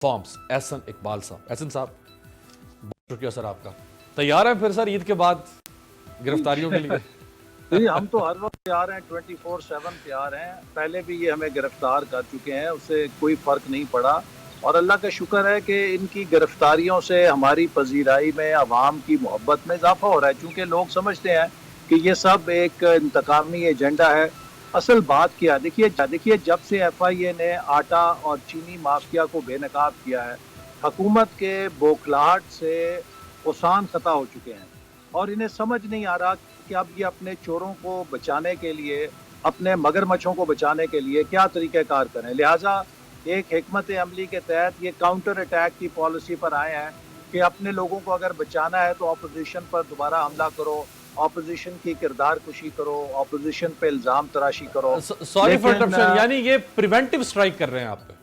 Forms Ahsan Iqbal صاحب. احسن صاحب بہت شکریہ سر آپ کا. تیار ہیں پھر سر عید کے بعد گرفتاریوں کے لیے؟ جی ہم تو ہر وقت تیار ہیں, 24/7 تیار ہیں. پہلے بھی یہ ہمیں گرفتار کر چکے ہیں, اس سے کوئی فرق نہیں پڑا, اور اللہ کا شکر ہے کہ ان کی گرفتاریوں سے ہماری پذیرائی میں, عوام کی محبت میں اضافہ ہو رہا ہے, چونکہ لوگ سمجھتے ہیں کہ یہ سب ایک انتقامی ایجنڈا ہے. اصل بات کیا دیکھیے جب سے ایف آئی اے نے آٹا اور چینی مافیا کو بے نقاب کیا ہے, حکومت کے بوکھلاہٹ سے اوسان خطا ہو چکے ہیں, اور انہیں سمجھ نہیں آ رہا کہ اب یہ اپنے چوروں کو بچانے کے لیے, اپنے مگر مچھوں کو بچانے کے لیے کیا طریقہ کار کریں. لہٰذا ایک حکمت عملی کے تحت یہ کاؤنٹر اٹیک کی پالیسی پر آئے ہیں کہ اپنے لوگوں کو اگر بچانا ہے تو اپوزیشن پر دوبارہ حملہ کرو, اپوزیشن کی کردار کشی کرو, اپوزیشن پہ الزام تراشی کرو. سوری فار انٹرپشن, یعنی یہ پریونٹیو سٹرائک کر رہے ہیں آپ پہ؟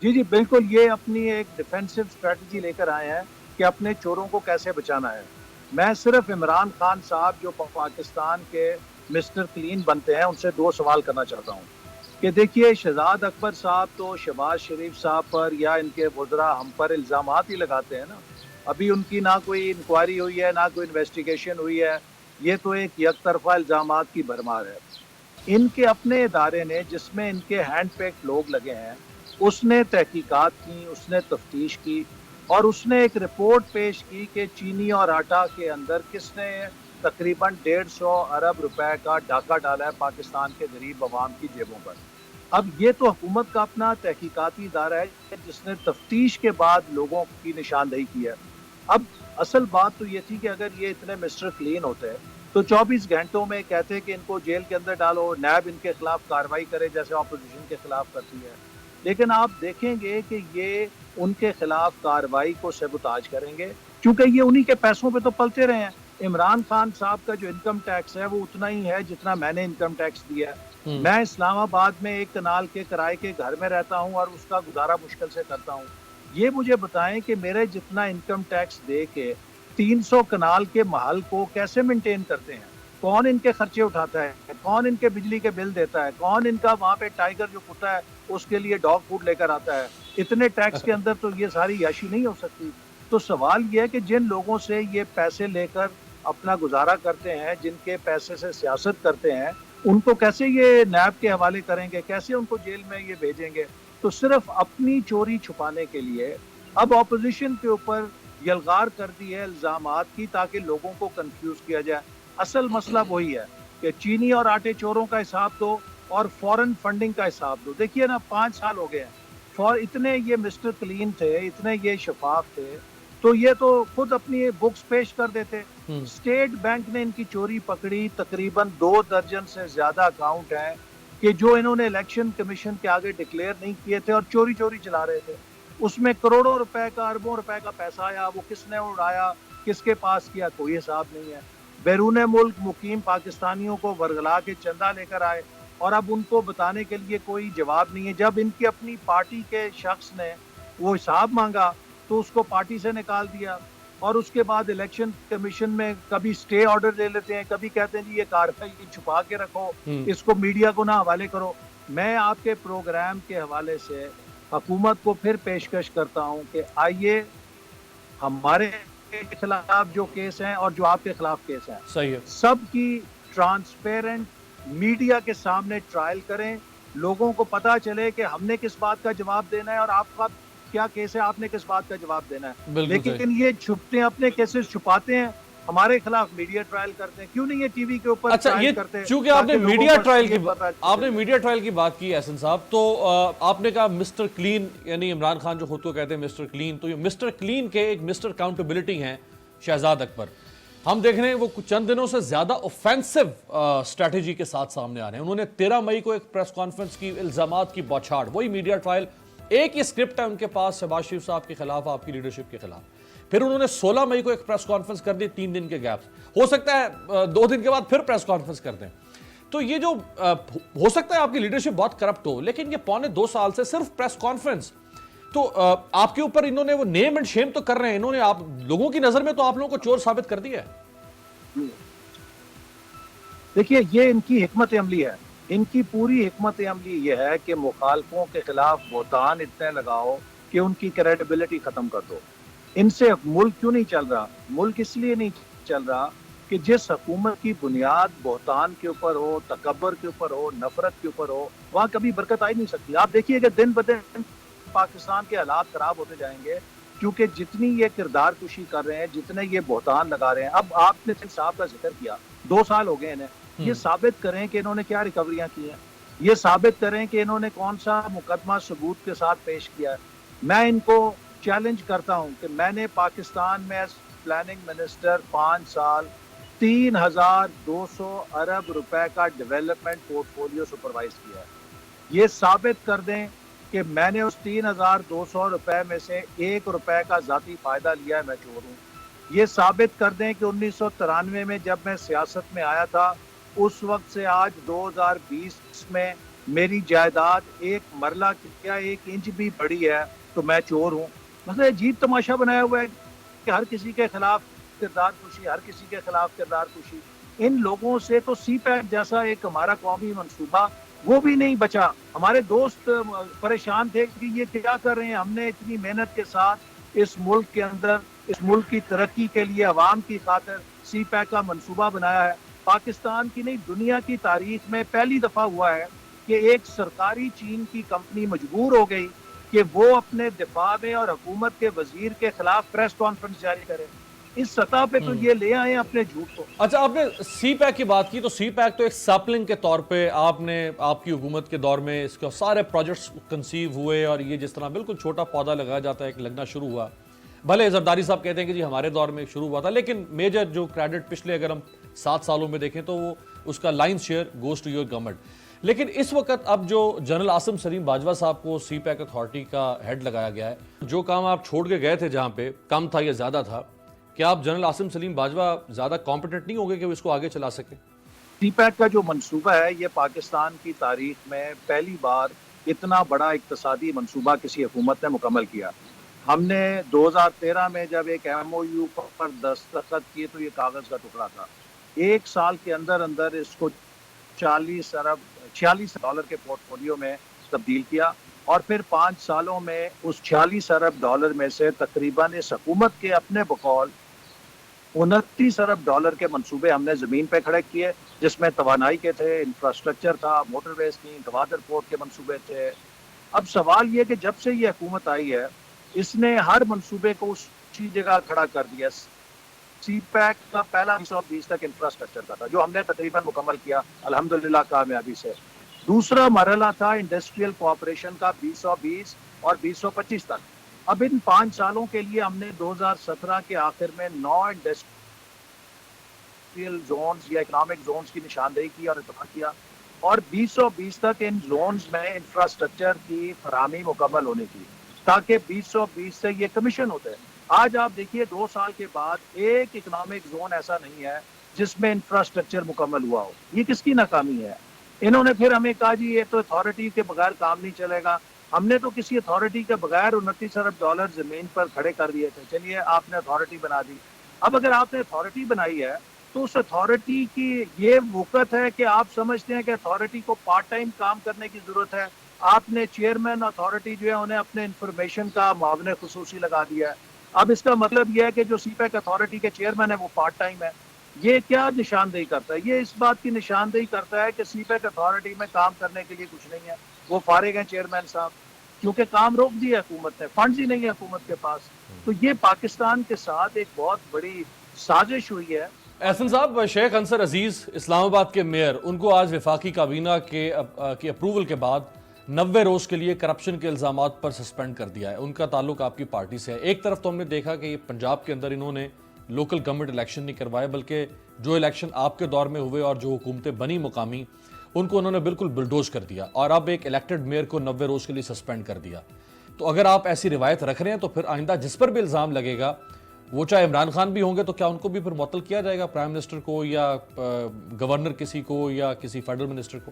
جی بالکل, یہ اپنی ایک ڈیفینسو اسٹریٹجی لے کر آئے ہیں کہ اپنے چوروں کو کیسے بچانا ہے. میں صرف عمران خان صاحب جو پاکستان کے مسٹر کلین بنتے ہیں ان سے 2 سوال کرنا چاہتا ہوں کہ دیکھیے شہزاد اکبر صاحب تو شہباز شریف صاحب پر یا ان کے وزراء ہم پر الزامات ہی لگاتے ہیں نا. ابھی ان کی نہ کوئی انکوائری ہوئی ہے, نہ کوئی انویسٹیگیشن ہوئی ہے, یہ تو ایک یک طرفہ الزامات کی بھرمار ہے. ان کے اپنے ادارے نے جس میں ان کے ہینڈ پیک لوگ لگے ہیں, اس نے تحقیقات کی, اس نے تفتیش کی, اور اس نے ایک رپورٹ پیش کی کہ چینی اور آٹا کے اندر کس نے تقریباً 150 ارب روپے کا ڈاکہ ڈالا ہے پاکستان کے غریب عوام کی جیبوں پر. اب یہ تو حکومت کا اپنا تحقیقاتی ادارہ ہے جس نے تفتیش کے بعد لوگوں کی نشاندہی کی ہے. اب اصل بات تو یہ تھی کہ اگر یہ اتنے مسٹر کلین ہوتے تو 24 گھنٹوں میں کہتے کہ ان کو جیل کے اندر ڈالو, نیب ان کے خلاف کارروائی کرے جیسے اپوزیشن کے خلاف کرتی ہے. لیکن آپ دیکھیں گے کہ یہ ان کے خلاف کارروائی کو سیبوتاج کریں گے, کیونکہ یہ انہی کے پیسوں پہ تو پلتے رہے ہیں. عمران خان صاحب کا جو انکم ٹیکس ہے وہ اتنا ہی ہے جتنا میں نے انکم ٹیکس دیا ہے. میں اسلام آباد میں ایک کنال کے کرائے کے گھر میں رہتا ہوں اور اس کا گزارا مشکل سے کرتا ہوں. یہ مجھے بتائیں کہ میرے جتنا انکم ٹیکس دے کے 300 کنال کے محل کو کیسے مینٹین کرتے ہیں, کون ان کے خرچے اٹھاتا ہے, کون ان کے بجلی کے بل دیتا ہے, کون ان کا وہاں پہ ٹائیگر جو کتا ہے اس کے لیے ڈاگ فوڈ لے کر آتا ہے. اتنے ٹیکس کے اندر تو یہ ساری عیاشی نہیں ہو سکتی. تو سوال یہ ہے کہ جن لوگوں سے یہ پیسے لے کر اپنا گزارا کرتے ہیں, جن کے پیسے سے سیاست کرتے ہیں, ان کو کیسے یہ نیب کے حوالے کریں گے, کیسے ان کو جیل میں یہ بھیجیں گے. تو صرف اپنی چوری چھپانے کے لیے اب اپوزیشن کے اوپر یلغار کر دی ہے الزامات کی تاکہ لوگوں کو کنفیوز کیا جائے. اصل مسئلہ وہی ہے کہ چینی اور آٹے چوروں کا حساب دو اور فورن فنڈنگ کا حساب دو. دیکھیے نا 5 سال ہو گئے ہیں, اتنے یہ مسٹر کلین تھے, اتنے یہ شفاف تھے, تو یہ تو خود اپنی بکس پیش کر دیتے. اسٹیٹ بینک نے ان کی چوری پکڑی, تقریباً 2 درجن سے زیادہ اکاؤنٹ ہیں کہ جو انہوں نے الیکشن کمیشن کے آگے ڈکلیئر نہیں کیے تھے اور چوری چلا رہے تھے. اس میں کروڑوں روپے کا, اربوں روپے کا پیسہ آیا, وہ کس نے اڑایا, کس کے پاس کیا, کوئی حساب نہیں ہے. بیرون ملک مقیم پاکستانیوں کو ورگلا کے چندہ لے کر آئے اور اب ان کو بتانے کے لیے کوئی جواب نہیں ہے. جب ان کی اپنی پارٹی کے شخص نے وہ حساب مانگا تو اس کو پارٹی سے نکال دیا, اور اس کے بعد الیکشن کمیشن میں کبھی سٹے آرڈر لے لیتے ہیں, کبھی کہتے ہیں جی یہ کارروائی چھپا کے رکھو, اس کو میڈیا کو نہ حوالے کرو. میں آپ کے پروگرام کے حوالے سے حکومت کو پھر پیشکش کرتا ہوں کہ آئیے ہمارے خلاف جو کیس ہیں اور جو آپ کے خلاف کیس ہیں, صحیح ہے, سب کی ٹرانسپیرنٹ میڈیا کے سامنے ٹرائل کریں, لوگوں کو پتا چلے کہ ہم نے کس بات کا جواب دینا ہے اور آپ کا کیا کیس ہے, آپ نے کس بات کا جواب دینا ہے. لیکن یہ چھپتے ہیں, اپنے کیسز چھپاتے ہیں, ہمارے خلاف میڈیا ٹرائل کرتے ہیں. کیوں نہیں یہ ٹی وی کے اوپر ٹرائل کرتے ہیں؟ چونکہ آپ نے میڈیا ٹرائل کی بات کی احسن صاحب, تو آپ نے کہا مسٹر کلین, یعنی عمران خان جو خود کو کہتے ہیں مسٹر کلین, تو یہ مسٹر کلین کے ایک مسٹر اکاؤنٹیبلٹی ہیں شہزاد اکبر. ہم دیکھ رہے ہیں وہ چند دنوں سے زیادہ اوفینسو اسٹریٹجی کے ساتھ سامنے آ رہے ہیں. انہوں نے 13 مئی کو ایک پریس کانفرنس کی, الزامات کی بوچھاڑ, وہی میڈیا ٹرائل, ایک ہی اسکرپٹ ہے ان کے پاس شہباز شریف صاحب کے خلاف, آپ کی لیڈرشپ کے خلاف. پھر انہوں نے 16 مئی کو ایک پریس کانفرنس کر دی, 3 دن کے گیپ, ہو سکتا ہے 2 دن کے بعد پھر پریس کانفرنس کر دیں. تو یہ جو ہو سکتا ہے آپ کی لیڈرشپ بہت کرپٹ ہو, لیکن یہ 2.25 سال سے صرف پریس کانفرنس, تو آپ کے اوپر انہوں نے وہ نیم اینڈ شیم تو کر رہے ہیں, انہوں نے آپ لوگوں کی نظر میں تو آپ لوگوں کو چور ثابت کر دیا ہے. دیکھیے یہ ان کی حکمت عملی ہے, ان کی پوری حکمت عملی یہ ہے کہ مخالفوں کے خلاف بہتان اتنے لگاؤ کہ ان کی کریڈیبلٹی ختم کر دو. ان سے ملک کیوں نہیں چل رہا؟ ملک اس لیے نہیں چل رہا کہ جس حکومت کی بنیاد بہتان کے اوپر ہو، تکبر کے اوپر ہو، نفرت کے اوپر ہو، وہاں کبھی برکت آ ہی نہیں سکتی. آپ دیکھیے کہ دن بدن پاکستان کے حالات خراب ہوتے جائیں گے، کیونکہ جتنی یہ کردار کشی کر رہے ہیں، جتنے یہ بہتان لگا رہے ہیں. اب آپ نے صاحب کا ذکر کیا، 2 سال ہو گئے انہیں، یہ ثابت کریں کہ انہوں نے کیا ریکوریاں کی ہیں، یہ ثابت کریں کہ انہوں نے کون سا مقدمہ ثبوت کے ساتھ پیش کیا ہے. میں ان کو چیلنج کرتا ہوں کہ میں نے پاکستان میں پلاننگ منسٹر 5 سال 3,200 ارب روپے کا ڈیولپمنٹ پورٹ فولیو سپروائز کیا ہے. یہ ثابت کر دیں کہ میں نے اس 3,200 روپے میں سے 1 روپے کا ذاتی فائدہ لیا ہے، میں چور ہوں. یہ ثابت کر دیں کہ 1993 میں جب میں سیاست میں آیا تھا، اس وقت سے آج 2020 میں میری جائیداد 1 مرلہ کیا 1 انچ بھی بڑی ہے تو میں چور ہوں. مطلب عجیب تماشا بنایا ہوا ہے کہ ہر کسی کے خلاف کردار کشی، ہر کسی کے خلاف کردار کشی. ان لوگوں سے تو سی پیک جیسا ایک ہمارا قومی منصوبہ وہ بھی نہیں بچا. ہمارے دوست پریشان تھے کہ یہ کیا کر رہے ہیں، ہم نے اتنی محنت کے ساتھ اس ملک کے اندر اس ملک کی ترقی کے لیے عوام کی خاطر سی پیک کا منصوبہ بنایا ہے. پاکستان کی نہیں دنیا کی تاریخ میں پہلی دفعہ ہوا ہے کہ ایک سرکاری چین کی کمپنی مجبور ہو گئی کہ وہ اپنے دفاع میں اور حکومت کے وزیر کے خلاف پریس کانفرنس جاری کرے. اس سطح پہ تو یہ لے آئے اپنے جھوٹ کو. اچھا، آپ نے سی پیک کی بات کی تو سی پیک تو ایک سیپلنگ کے طور پہ آپ نے آپ کی حکومت کے دور میں اس کے سارے پروجیکٹس کنسیو ہوئے، اور یہ جس طرح بالکل چھوٹا پودا لگایا جاتا ہے ایک لگنا شروع ہوا. بھلے زرداری صاحب کہتے ہیں کہ جی ہمارے دور میں شروع ہوا تھا، لیکن میجر جو کریڈٹ پچھلے اگر ہم 7 سالوں میں دیکھیں تو وہ اس کا line share goes to your government. لیکن اس وقت اب جو جنرل عاصم سلیم باجوہ صاحب کو سی پیک اتھارٹی کا ہیڈ لگایا گیا ہے، جو کام آپ چھوڑ کے گئے تھے جہاں پہ کم تھا یا زیادہ تھا، کیا آپ جنرل عاصم سلیم باجوہ زیادہ کمپیٹنٹ نہیں ہوگے کہ وہ اس کو آگے چلا سکیں؟ سی پیک کا جو منصوبہ ہے یہ پاکستان کی تاریخ میں پہلی بار اتنا بڑا اقتصادی منصوبہ کسی حکومت نے مکمل کیا. ہم نے 2013 میں جب ایک ایم او یو پر دستخط کیے تو یہ کاغذ کا ٹکڑا تھا. 1 سال کے اندر اندر اس کو 46 ڈالر کے پورٹ فولیو میں تبدیل کیا، اور پھر 5 سالوں میں اس 46 ارب ڈالر میں سے تقریباً اس حکومت کے اپنے بقول 29 ارب ڈالر کے منصوبے ہم نے زمین پہ کھڑے کیے، جس میں توانائی کے تھے، انفراسٹرکچر تھا، موٹر ویز تھی، گوادر پورٹ کے منصوبے تھے. اب سوال یہ کہ جب سے یہ حکومت آئی ہے اس نے ہر منصوبے کو اسی جگہ کھڑا کر دیا. سی پیک کا پہلا 2020 تک انفراسٹرکچر کا تھا جو ہم نے تقریباً مکمل کیا الحمدللہ کامیابی سے. دوسرا مرحلہ تھا انڈسٹریل کوآپریشن کا 2020 اور 2025 تک. اب ان 5 سالوں کے لیے ہم نے 2017 کے آخر میں 9 انڈسٹریل زونز یا اکنامک زونز کی نشاندہی کی اور اتفاق کیا، اور 2020 تک ان زونز میں انفراسٹرکچر کی فراہمی مکمل ہونے کی، تاکہ 2020 سے یہ کمیشن ہوتے ہیں. آج آپ دیکھیے 2 سال کے بعد ایک اکنامک زون ایسا نہیں ہے جس میں انفراسٹرکچر مکمل ہوا ہو. یہ کس کی ناکامی ہے؟ انہوں نے پھر ہمیں کہا جی یہ تو اتھارٹی کے بغیر کام نہیں چلے گا. ہم نے تو کسی اتھارٹی کے بغیر 29 ارب ڈالر زمین پر کھڑے کر دیے تھے. چلیے آپ نے اتھارٹی بنا دی. اب اگر آپ نے اتھارٹی بنائی ہے تو اس اتھارٹی کی یہ وقت ہے کہ آپ سمجھتے ہیں کہ اتھارٹی کو پارٹ ٹائم کام کرنے کی ضرورت ہے. آپ نے چیئرمین اتھارٹی جو ہے انہیں اپنے انفارمیشن کا معاون خصوصی لگا دیا ہے. اب اس کا مطلب یہ ہے کہ جو سی پیک اتھارٹی کے چیئرمین ہے وہ پارٹ ٹائم ہے. یہ کیا نشاندہی کرتا ہے؟ یہ اس بات کی نشاندہی کرتا ہے کہ سی پیک اتھارٹی میں کام کرنے کے لیے کچھ نہیں ہے. وہ فارغ ہیں چیئرمین صاحب، کیونکہ کام روک دیا حکومت نے، فنڈز ہی نہیں ہے حکومت کے پاس. تو یہ پاکستان کے ساتھ ایک بہت بڑی سازش ہوئی ہے. احسن صاحب، شیخ انصر عزیز اسلام آباد کے میئر، ان کو آج وفاقی کابینہ کی اپروول کے بعد 90 روز کے لیے کرپشن کے الزامات پر سسپینڈ کر دیا ہے. ان کا تعلق آپ کی پارٹی سے ہے. ایک طرف تو ہم نے دیکھا کہ یہ پنجاب کے اندر انہوں نے لوکل گورنمنٹ الیکشن نہیں کروائے، بلکہ جو الیکشن آپ کے دور میں ہوئے اور جو حکومتیں بنی مقامی ان کو انہوں نے بالکل بلڈوز کر دیا، اور اب ایک الیکٹڈ میئر کو 90 روز کے لیے سسپینڈ کر دیا. تو اگر آپ ایسی روایت رکھ رہے ہیں تو پھر آئندہ جس پر بھی الزام لگے گا، وہ چاہے عمران خان بھی ہوں گے، تو کیا ان کو بھی پھر معطل کیا جائے گا، پرائم منسٹر کو یا گورنر کسی کو یا کسی فیڈرل منسٹر کو؟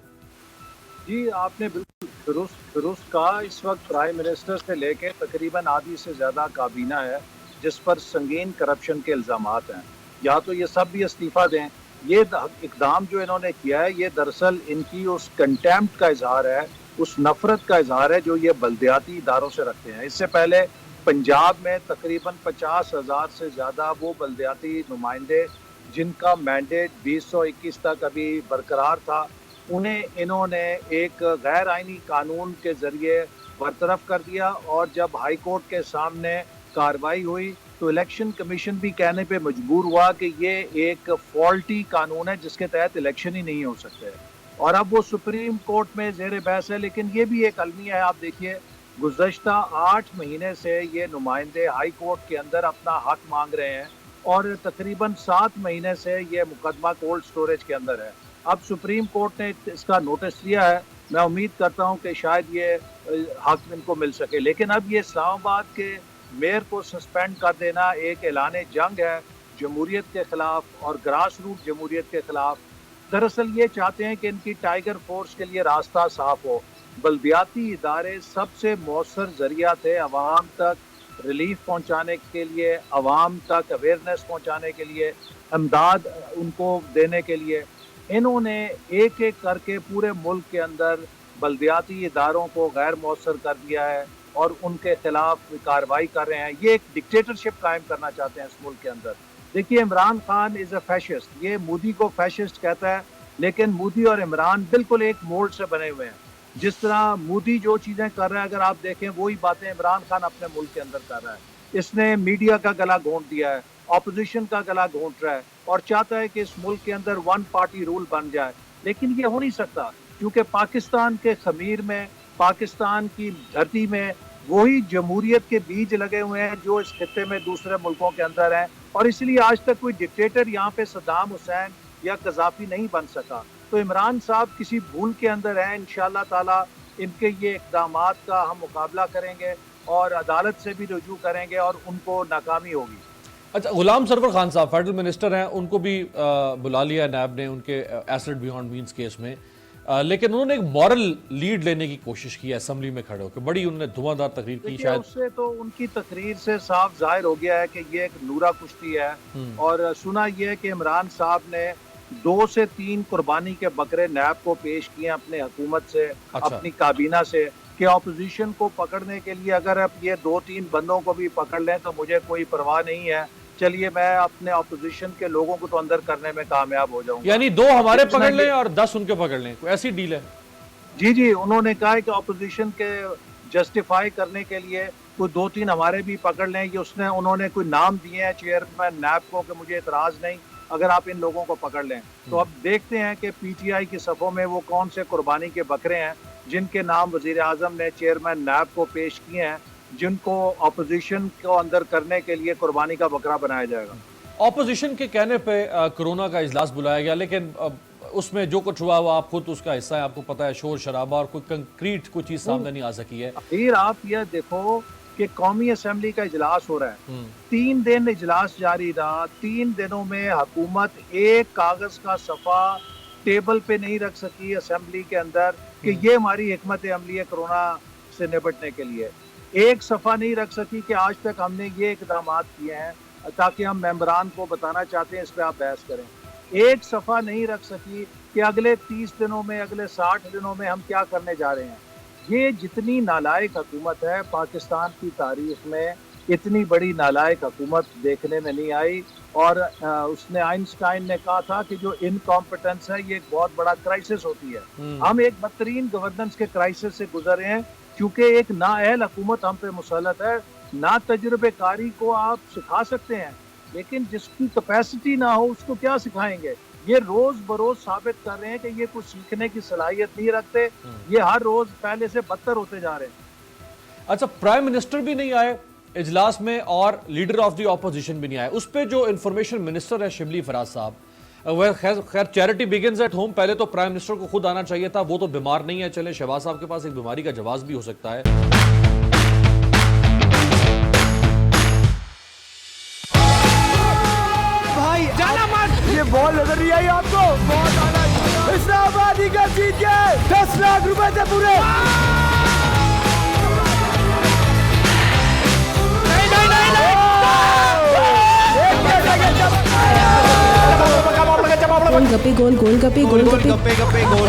جی آپ نے بالکل درست کہا. اس وقت پرائم منسٹر سے لے کے تقریباً آدھی سے زیادہ کابینہ ہے جس پر سنگین کرپشن کے الزامات ہیں. یا تو یہ سب بھی استعفیٰ دیں. یہ اقدام جو انہوں نے کیا ہے یہ دراصل ان کی اس کنٹیمپٹ کا اظہار ہے اس نفرت کا اظہار ہے جو یہ بلدیاتی اداروں سے رکھتے ہیں. اس سے پہلے پنجاب میں تقریباً 50,000 سے زیادہ وہ بلدیاتی نمائندے جن کا مینڈیٹ 2021 تک ابھی برقرار تھا، انہیں انہوں نے ایک غیر آئینی قانون کے ذریعے برطرف کر دیا. اور جب ہائی کورٹ کے سامنے کارروائی ہوئی تو الیکشن کمیشن بھی کہنے پہ مجبور ہوا کہ یہ ایک فالٹی قانون ہے جس کے تحت الیکشن ہی نہیں ہو سکتے. اور اب وہ سپریم کورٹ میں زیر بحث ہے. لیکن یہ بھی ایک المیہ ہے. آپ دیکھیے گزشتہ 8 مہینے سے یہ نمائندے ہائی کورٹ کے اندر اپنا حق مانگ رہے ہیں اور تقریباً 7 مہینے سے یہ مقدمہ کولڈ سٹوریج کے اندر ہے. اب سپریم کورٹ نے اس کا نوٹس لیا ہے. میں امید کرتا ہوں کہ شاید یہ حق ان کو مل سکے. لیکن اب یہ اسلام آباد کے میئر کو سسپینڈ کر دینا ایک اعلان جنگ ہے جمہوریت کے خلاف اور گراس روٹ جمہوریت کے خلاف. دراصل یہ چاہتے ہیں کہ ان کی ٹائیگر فورس کے لیے راستہ صاف ہو. بلدیاتی ادارے سب سے مؤثر ذریعہ تھے عوام تک ریلیف پہنچانے کے لیے، عوام تک اویئرنیس پہنچانے کے لیے، امداد ان کو دینے کے لیے. انہوں نے ایک ایک کر کے پورے ملک کے اندر بلدیاتی اداروں کو غیر مؤثر کر دیا ہے اور ان کے خلاف کارروائی کر رہے ہیں. یہ ایک ڈکٹیٹرشپ قائم کرنا چاہتے ہیں اس ملک کے اندر. دیکھیے عمران خان از اے فیشسٹ. یہ مودی کو فیشسٹ کہتا ہے لیکن مودی اور عمران بالکل ایک مولڈ سے بنے ہوئے ہیں. جس طرح مودی جو چیزیں کر رہا ہے اگر آپ دیکھیں وہی باتیں عمران خان اپنے ملک کے اندر کر رہا ہے. اس نے میڈیا کا گلا گھونٹ دیا ہے، اپوزیشن کا گلا گھونٹ رہا ہے اور چاہتا ہے کہ اس ملک کے اندر ون پارٹی رول بن جائے. لیکن یہ ہو نہیں سکتا کیونکہ پاکستان کے خمیر میں، پاکستان کی دھرتی میں وہی جمہوریت کے بیج لگے ہوئے ہیں جو اس خطے میں دوسرے ملکوں کے اندر ہیں. اور اس لیے آج تک کوئی ڈکٹیٹر یہاں پہ صدام حسین یا قذافی نہیں بن سکا. تو عمران صاحب کسی بھول کے اندر ہیں. انشاءاللہ تعالی ان کے یہ اقدامات کا ہم مقابلہ کریں گے اور عدالت سے بھی رجوع کریں گے اور ان کو ناکامی ہوگی. اچھا، غلام سرور خان صاحب فیڈرل منسٹر ہیں، ان کو بھی بلا لیا نیب نے ان کے ایسٹ بیونڈ مینز کیس میں، لیکن انہوں نے ایک مورل لیڈ لینے کی کوشش کی اسمبلی میں کھڑے ہو کے. بڑی انہوں نے دھواں دھار تقریر کی. شاید اس سے تو ان کی تقریر سے صاف ظاہر ہو گیا ہے کہ یہ ایک نورا کشتی ہے. اور سنا یہ ہے کہ عمران صاحب نے 2 سے 3 قربانی کے بکرے نیب کو پیش کیے اپنے حکومت سے، اپنی کابینہ سے، کہ اپوزیشن کو پکڑنے کے لیے اگر اب یہ 2-3 بندوں کو بھی پکڑ لیں تو مجھے کوئی پرواہ نہیں ہے. چلیے میں اپنے اپوزیشن کے لوگوں کو تو اندر کرنے میں کامیاب ہو جاؤں گا. یعنی 2 ہمارے پکڑ لیں اور 10 ان کے پکڑ لیں، کوئی ایسی ڈیل ہے؟ جی انہوں نے کہا ہے کہ اپوزیشن کے جسٹیفائی کرنے کے لیے کوئی 2-3 ہمارے بھی پکڑ لیں. یہ انہوں نے کوئی نام دیے ہیں چیئرمین نیب کو کہ مجھے اعتراض نہیں اگر آپ ان لوگوں کو پکڑ لیں. تو اب دیکھتے ہیں کہ پی ٹی آئی کی صفوں میں وہ کون سے قربانی کے بکرے ہیں جن کے نام وزیر اعظم نے چیئرمین نیب کو پیش کیے ہیں، جن کو اپوزیشن کو اندر کرنے کے لیے قربانی کا بکرا بنایا جائے گا. اپوزیشن کے کہنے پہ کرونا کا اجلاس بلایا گیا، لیکن اس میں جو کچھ ہوا وہ آپ خود اس کا حصہ ہے، آپ کو پتہ ہے، شور شرابہ اور کوئی کنکریٹ کوئی چیز سامنے نہیں آ سکی ہے. پھر آپ یہ دیکھو کہ قومی اسمبلی کا اجلاس ہو رہا ہے، 3 دن اجلاس جاری رہا. 3 دنوں میں حکومت ایک کاغذ کا صفحہ ٹیبل پہ نہیں رکھ سکی اسمبلی کے اندر کہ یہ ہماری حکمت عملی ہے کرونا سے نپٹنے کے لیے. ایک صفحہ نہیں رکھ سکی کہ آج تک ہم نے یہ اقدامات کیے ہیں تاکہ ہم ممبران کو بتانا چاہتے ہیں اس پہ آپ بحث کریں. ایک صفحہ نہیں رکھ سکی کہ اگلے 30 دنوں میں، اگلے 60 دنوں میں ہم کیا کرنے جا رہے ہیں. یہ جتنی نالائق حکومت ہے پاکستان کی تاریخ میں، اتنی بڑی نالائق حکومت دیکھنے میں نہیں آئی. اور اس نے آئنسٹائن نے کہا تھا کہ جو انکمپٹنس ہے یہ ایک بہت بڑا کرائسس ہوتی ہے. ہم ایک بدترین گورننس کے کرائسس سے گزر رہے ہیں کیونکہ ایک نااہل حکومت ہم پہ مسلط ہے. نہ تجربے کاری کو آپ سکھا سکتے ہیں لیکن جس کی کیپیسٹی نہ ہو اس کو کیا سکھائیں گے. یہ روز بروز ثابت کر رہے ہیں کہ یہ کچھ سیکھنے کی صلاحیت نہیں رکھتے. یہ ہر روز پہلے سے بدتر ہوتے جا رہے ہیں. اچھا، پرائم منسٹر بھی نہیں آئے اجلاس میں اور لیڈر آف دی اپوزیشن بھی نہیں آئے. اس پہ جو انفارمیشن منسٹر ہے شبلی فراز صاحب، وہ خیر چیریٹی بگنز ایٹ ہوم، پہلے تو پرائم منسٹر کو خود آنا چاہیے تھا، وہ تو بیمار نہیں ہے. چلیں شہباز صاحب کے پاس ایک بیماری کا جواز بھی ہو سکتا ہے. بھائی جانا مت، یہ بال نظر نہیں آئی آپ کو؟ بہت آنا اسلام آبادی کا جیت گئے 10 لاکھ روپے سے پورے. گول گپے گول گول گپے گول گپے گول گپے گول.